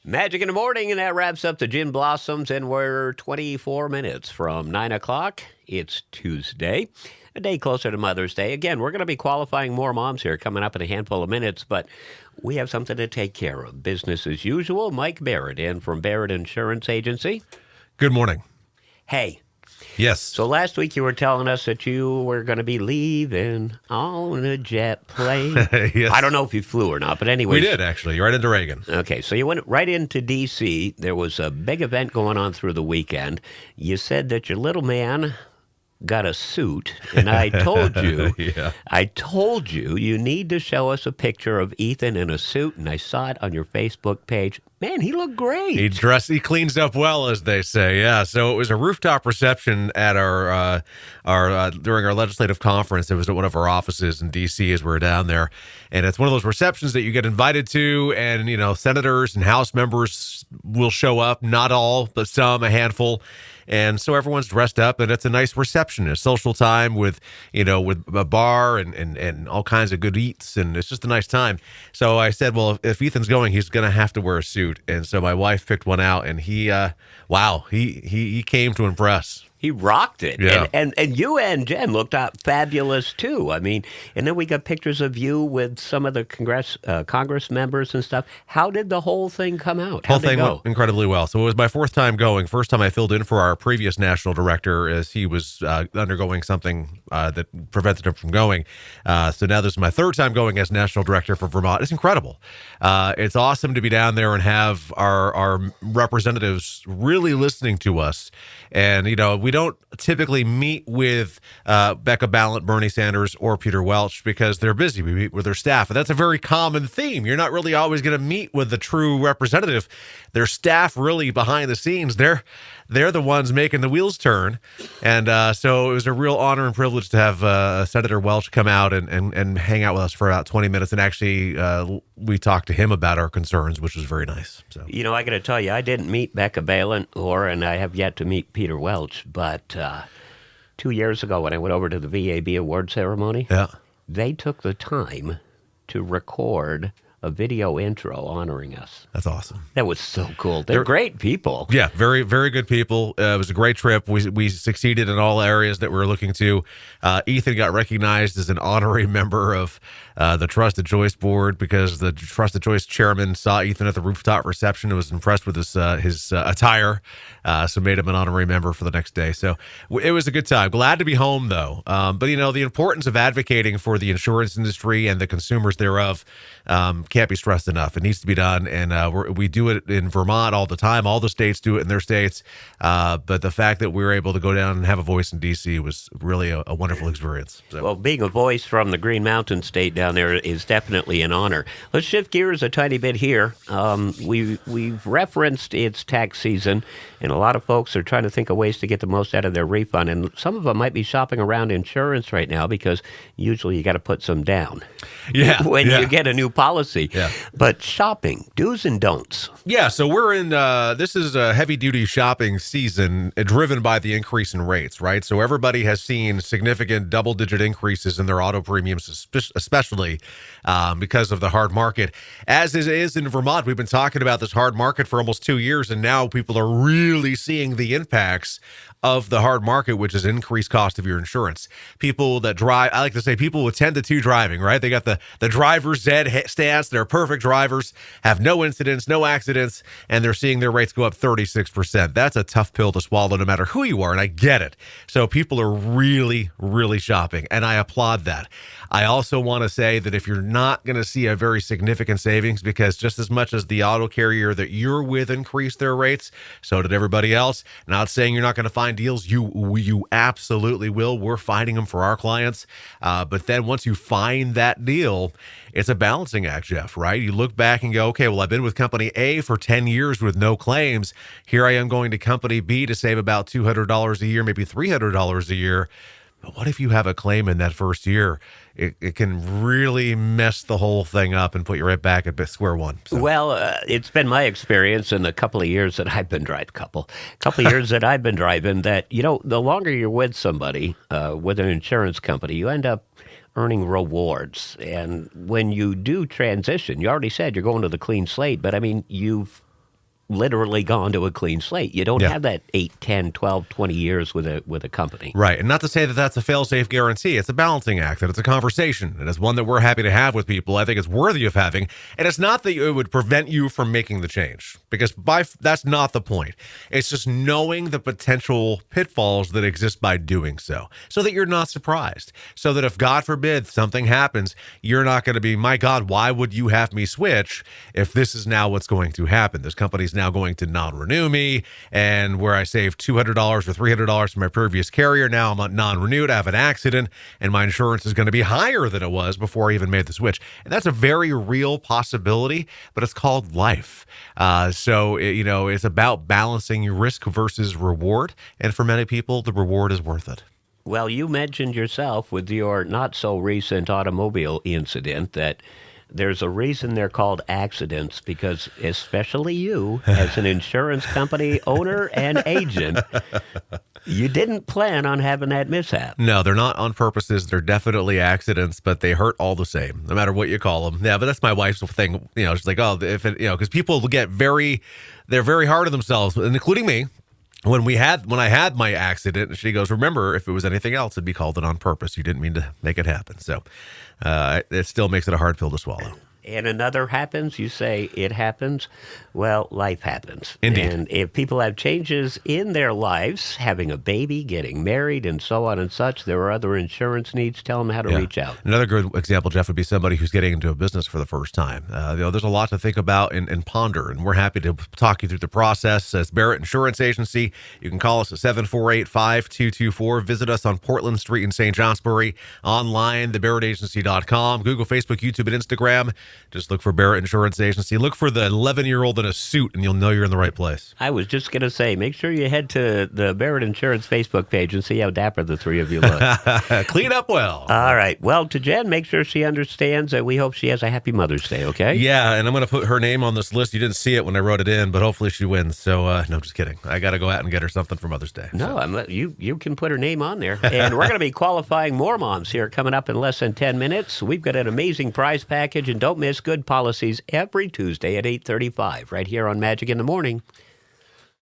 Magic in the morning, and that wraps up the Gin Blossoms, and we're 24 minutes from 9 o'clock. It's Tuesday, a day closer to Mother's Day. Again, we're going to be qualifying more moms here coming up in a handful of minutes, but we have something to take care of. Business as usual. Mike Barrett in from Barrett Insurance Agency. Good morning. Hey. Yes. So last week you were telling us that you were going to be leaving on a jet plane. Yes. I don't know if you flew or not, but anyway. We did, actually. Right into Reagan. Okay, so you went right into D.C. There was a big event going on through the weekend. You said that your little man got a suit, and I told you, you need to show us a picture of Ethan in a suit, and I saw it on your Facebook page. Man, he looked great. He cleans up well, as they say. Yeah. So it was a rooftop reception at our during our legislative conference. It was at one of our offices in D.C. as we were down there, and it's one of those receptions that you get invited to, and senators and House members will show up. Not all, but some, a handful. And so everyone's dressed up, and it's a nice reception, a social time with a bar and all kinds of good eats, and it's just a nice time. So I said, well, if Ethan's going, he's going to have to wear a suit. And so my wife picked one out, and he came to impress. He rocked it. Yeah. And you and Jen looked fabulous, too. I mean, and then we got pictures of you with some of the Congress members and stuff. How did the whole thing come out? Whole thing went incredibly well. So it was my fourth time going. First time I filled in for our previous national director as he was undergoing something that prevented him from going. So now this is my third time going as national director for Vermont. It's incredible. It's awesome to be down there and have our representatives really listening to us. And, we don't typically meet with Becca Balint, Bernie Sanders, or Peter Welch because they're busy. We meet with their staff. And that's a very common theme. You're not really always going to meet with the true representative. Their staff really behind the scenes. They're the ones making the wheels turn. And so it was a real honor and privilege to have Senator Welch come out and hang out with us for about 20 minutes. And actually, we talked to him about our concerns, which was very nice. So I got to tell you, I didn't meet Becca Balint, and I have yet to meet Peter Welch. But 2 years ago when I went over to the VAB award ceremony, they took the time to record a video intro honoring us. That's awesome. That was so cool. They're great people. Yeah, very, very good people. It was a great trip. We succeeded in all areas that we were looking to. Ethan got recognized as an honorary member of the Trusted Choice Board because the Trusted Choice chairman saw Ethan at the rooftop reception and was impressed with his attire, so made him an honorary member for the next day. So it was a good time. Glad to be home, though. But, the importance of advocating for the insurance industry and the consumers thereof can't be stressed enough. It needs to be done, and we do it in Vermont all the time. All the states do it in their states, but the fact that we were able to go down and have a voice in D.C. was really a wonderful experience. So. Well, being a voice from the Green Mountain State down there is definitely an honor. Let's shift gears a tiny bit here. We've referenced it's tax season, and a lot of folks are trying to think of ways to get the most out of their refund, and some of them might be shopping around insurance right now because usually you got to put some down when you get a new policy. Yeah. But shopping, do's and don'ts. Yeah, so we're in, this is a heavy-duty shopping season driven by the increase in rates, right? So everybody has seen significant double-digit increases in their auto premiums, especially because of the hard market. As it is in Vermont, we've been talking about this hard market for almost 2 years, and now people are really seeing the impacts of the hard market, which is increased cost of your insurance. People that drive, I like to say people with 10 to 2 driving, right? They got the driver's ed stance. They're perfect drivers, have no incidents, no accidents, and they're seeing their rates go up 36%. That's a tough pill to swallow no matter who you are, and I get it. So people are really, really shopping, and I applaud that. I also want to say that if you're not going to see a very significant savings, because just as much as the auto carrier that you're with increased their rates, so did everybody else. Not saying you're not going to find deals. You absolutely will. We're finding them for our clients. But then once you find that deal, it's a balancing act, Jeff, right? You look back and go, okay, well, I've been with company A for 10 years with no claims. Here I am going to company B to save about $200 a year, maybe $300 a year. But what if you have a claim in that first year? It can really mess the whole thing up and put you right back at square one. So. Well, it's been my experience in the couple of years that I've been driving, that I've been driving, that, the longer you're with somebody, with an insurance company, you end up earning rewards. And when you do transition, you already said you're going to the clean slate, but I mean, you've literally gone to a clean slate. You don't Yeah. have that 8, 10, 12, 20 years with a company. Right. And not to say that that's a fail-safe guarantee. It's a balancing act, and it's a conversation. And it's one that we're happy to have with people. I think it's worthy of having. And it's not that it would prevent you from making the change, because that's not the point. It's just knowing the potential pitfalls that exist by doing so that you're not surprised. So that if, God forbid, something happens, you're not going to be, my God, why would you have me switch if this is now what's going to happen? This company's now going to non-renew me, and where I saved $200 or $300 from my previous carrier, now I'm non-renewed, I have an accident, and my insurance is going to be higher than it was before I even made the switch. And that's a very real possibility, but it's called life. It's about balancing your risk versus reward, and for many people, the reward is worth it. Well, you mentioned yourself with your not so recent automobile incident that there's a reason they're called accidents, because especially you, as an insurance company owner and agent, you didn't plan on having that mishap. No, they're not on purposes. They're definitely accidents, but they hurt all the same, no matter what you call them. Yeah, but that's my wife's thing. She's like, oh, because people get they're very hard on themselves, including me. When I had my accident, she goes, remember, if it was anything else, it'd be called it on purpose. You didn't mean to make it happen. So it still makes it a hard pill to swallow. And another happens, you say it happens. Well, life happens. Indeed. And if people have changes in their lives, having a baby, getting married, and so on and such, there are other insurance needs. Tell them how to reach out. Another good example, Jeff, would be somebody who's getting into a business for the first time. There's a lot to think about and ponder, and we're happy to talk you through the process. As Barrett Insurance Agency, you can call us at 748-5224. Visit us on Portland Street in St. Johnsbury, online, thebarrettagency.com, Google, Facebook, YouTube, and Instagram. Just look for Barrett Insurance Agency. Look for the 11-year-old in a suit, and you'll know you're in the right place. I was just going to say, make sure you head to the Barrett Insurance Facebook page and see how dapper the three of you look. Clean up well. All right. Well, to Jen, make sure she understands that we hope she has a happy Mother's Day, okay? Yeah, and I'm going to put her name on this list. You didn't see it when I wrote it in, but hopefully she wins. So, no, just kidding. I got to go out and get her something for Mother's Day. No, you can put her name on there. And we're going to be qualifying more moms here coming up in less than 10 minutes. We've got an amazing prize package, and don't miss Good Policies every Tuesday at 8:35 right here on Magic in the Morning.